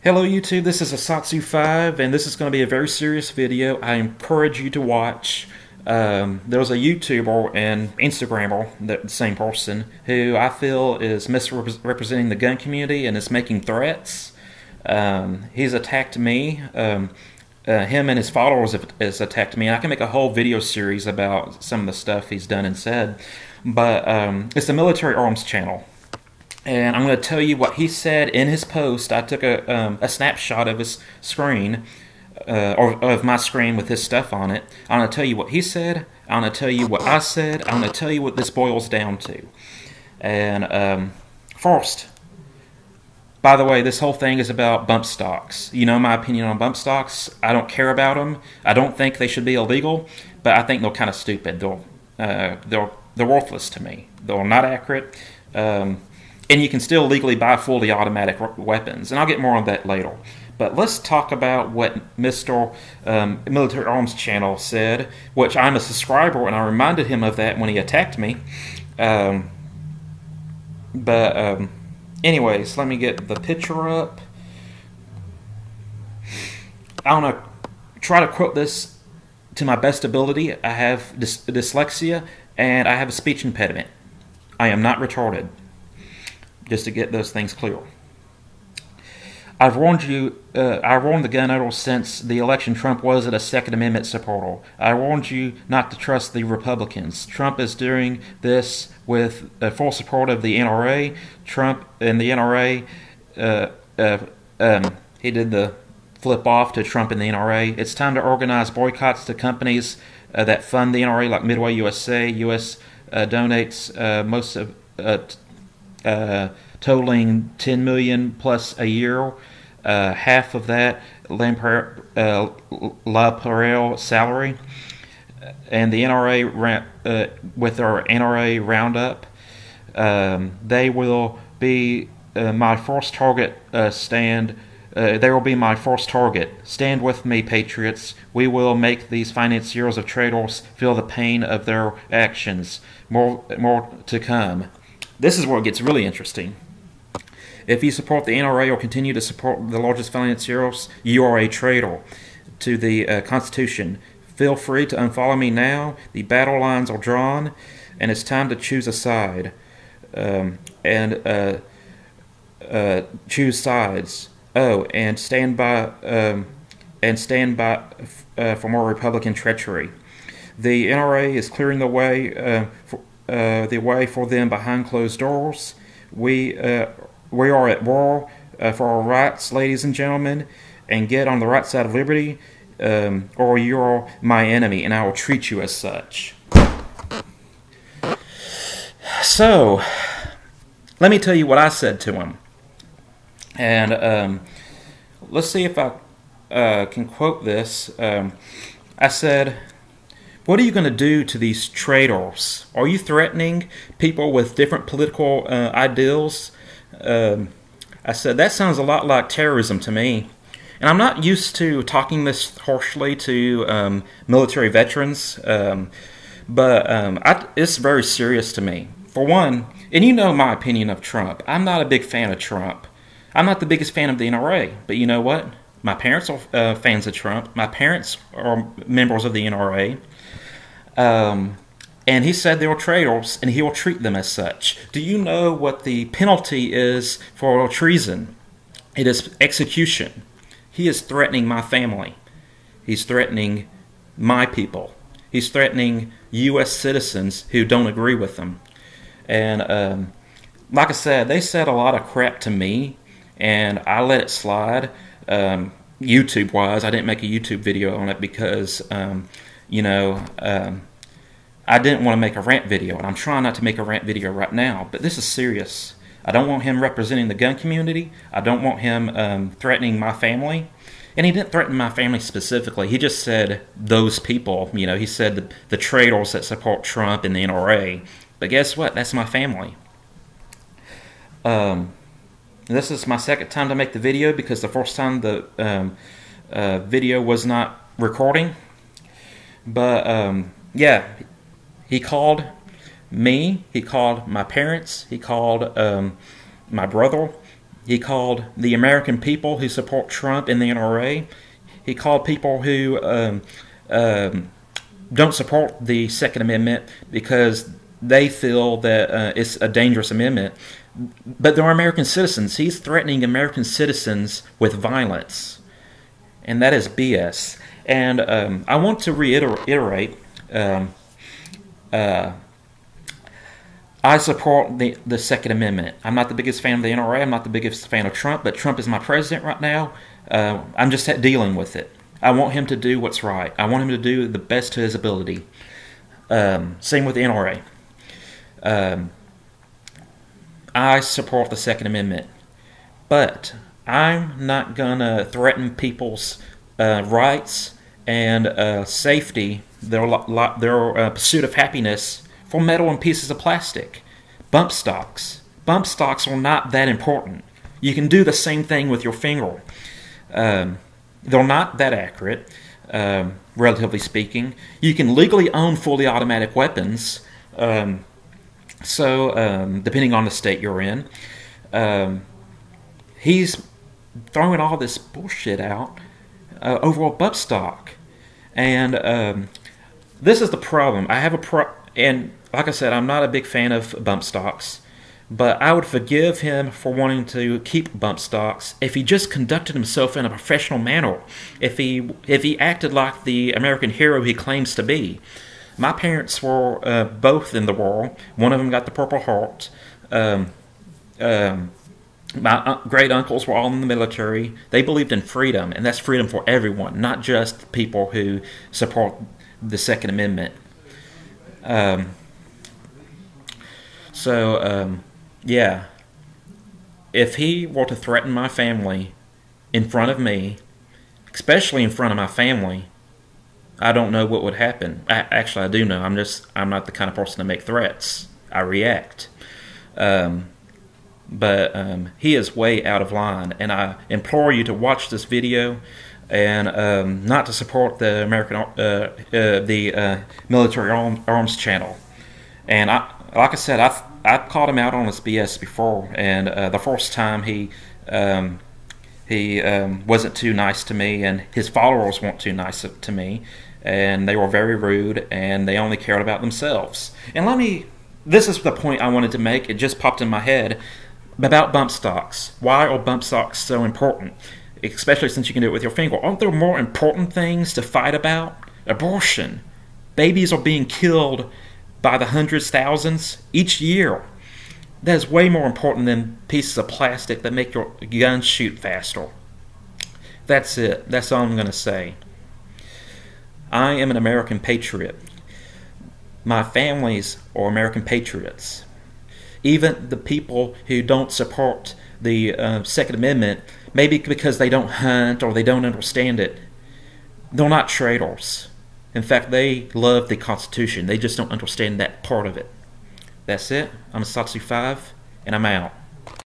Hello YouTube, this is Asatsu5 and this is going to be a very serious video. I encourage you to watch. There was a YouTuber and Instagrammer, the same person, who I feel is misrepresenting the gun community and is making threats. He's attacked me. Him and his followers has attacked me, and I can make a whole video series about some of the stuff he's done and said. But it's a military arms channel. And I'm going to tell you what he said in his post. I took a snapshot of his screen, or of my screen with his stuff on it. I'm going to tell you what he said. I'm going to tell you what I said. I'm going to tell you what this boils down to. And first, by the way, this whole thing is about bump stocks. You know my opinion on bump stocks. I don't care about them. I don't think they should be illegal, but I think they're kind of stupid. They're worthless to me. They're not accurate. And you can still legally buy fully automatic weapons. And I'll get more on that later. But let's talk about what Mr. Military Arms Channel said, which I'm a subscriber, and I reminded him of that when he attacked me. Anyways, let me get the picture up. I'm going to try to quote this to my best ability. I have dyslexia, and I have a speech impediment. I am not retarded. Just to get those things clear. I've warned you, I warned the gun owners since the election Trump wasn't a Second Amendment supporter. I warned you not to trust the Republicans. Trump is doing this with full support of the NRA. Trump and the NRA, he did the flip off to Trump and the NRA. It's time to organize boycotts to companies that fund the NRA, like Midway USA. U.S. Donates most of totaling $10 million plus a year. Half of that La Perel salary, and the NRA with our NRA roundup, they will be my first target. They will be my first target. Stand with me, patriots. We will make these financiers of traitors feel the pain of their actions. More to come. This is where it gets really interesting. If you support the NRA or continue to support the largest financiers, you are a traitor to the Constitution. Feel free to unfollow me now. The battle lines are drawn, and it's time to choose a side. Choose sides. Oh, and stand by for more Republican treachery. The NRA is clearing the way for them behind closed doors. We are at war for our rights, ladies and gentlemen, and get on the right side of liberty, or you're my enemy, and I will treat you as such. So, let me tell you what I said to him. And let's see if I can quote this. I said, "What are you going to do to these traitors? Are you threatening people with different political ideals?" I said, "That sounds a lot like terrorism to me." And I'm not used to talking this harshly to military veterans, but it's very serious to me. For one, and you know my opinion of Trump, I'm not a big fan of Trump. I'm not the biggest fan of the NRA, but you know what? My parents are fans of Trump. My parents are members of the NRA. And he said they were traitors, and he will treat them as such. Do you know what the penalty is for treason? It is execution. He is threatening my family. He's threatening my people. He's threatening U.S. citizens who don't agree with him. And like I said, they said a lot of crap to me, and I let it slide. YouTube-wise, I didn't make a YouTube video on it because, I didn't want to make a rant video, and I'm trying not to make a rant video right now, but this is serious. I don't want him representing the gun community. I don't want him threatening my family. And he didn't threaten my family specifically. He just said those people. He said the traitors that support Trump and the NRA. But guess what? That's my family. This is my second time to make the video because the first time the video was not recording. But, yeah. He called me, he called my parents, he called my brother, He called the American people who support Trump and the NRA. He called people who don't support the Second Amendment because they feel that it's a dangerous amendment. But they're American citizens. He's threatening American citizens with violence. And that is BS. And I want to reiterate, I support the Second Amendment. I'm not the biggest fan of the NRA. I'm not the biggest fan of Trump, but Trump is my president right now. I'm just dealing with it. I want him to do what's right. I want him to do the best to his ability. Same with the NRA. I support the Second Amendment, but I'm not going to threaten people's rights and safety, their pursuit of happiness, for metal and pieces of plastic. Bump stocks. Bump stocks are not that important. You can do the same thing with your finger. They're not that accurate, relatively speaking. You can legally own fully automatic weapons, depending on the state you're in. He's throwing all this bullshit out over a bump stock. And this is the problem. I have and like I said, I'm not a big fan of bump stocks, but I would forgive him for wanting to keep bump stocks if he just conducted himself in a professional manner, if he acted like the American hero he claims to be. My parents were both in the war. One of them got the Purple Heart. My great uncles were all in the military. They believed in freedom, and that's freedom for everyone, not just people who support the Second Amendment. Yeah, if he were to threaten my family in front of me, especially in front of my family, I don't know what would happen. Actually, I do know. I'm not the kind of person to make threats. I react. But he is way out of line, and I implore you to watch this video and not to support the military arms channel. And like I said, I've called him out on his BS before, and the first time he wasn't too nice to me, and his followers weren't too nice to me, and they were very rude, and they only cared about themselves. And this is the point I wanted to make. It just popped in my head about bump stocks. Why are bump stocks so important? Especially since you can do it with your finger. Aren't there more important things to fight about? Abortion. Babies are being killed by the hundreds, thousands each year. That is way more important than pieces of plastic that make your guns shoot faster. That's it. That's all I'm going to say. I am an American patriot. My families are American patriots. Even the people who don't support the Second Amendment, maybe because they don't hunt or they don't understand it, they're not traitors. In fact, they love the Constitution. They just don't understand that part of it. That's it. I'm Satsu 5, and I'm out.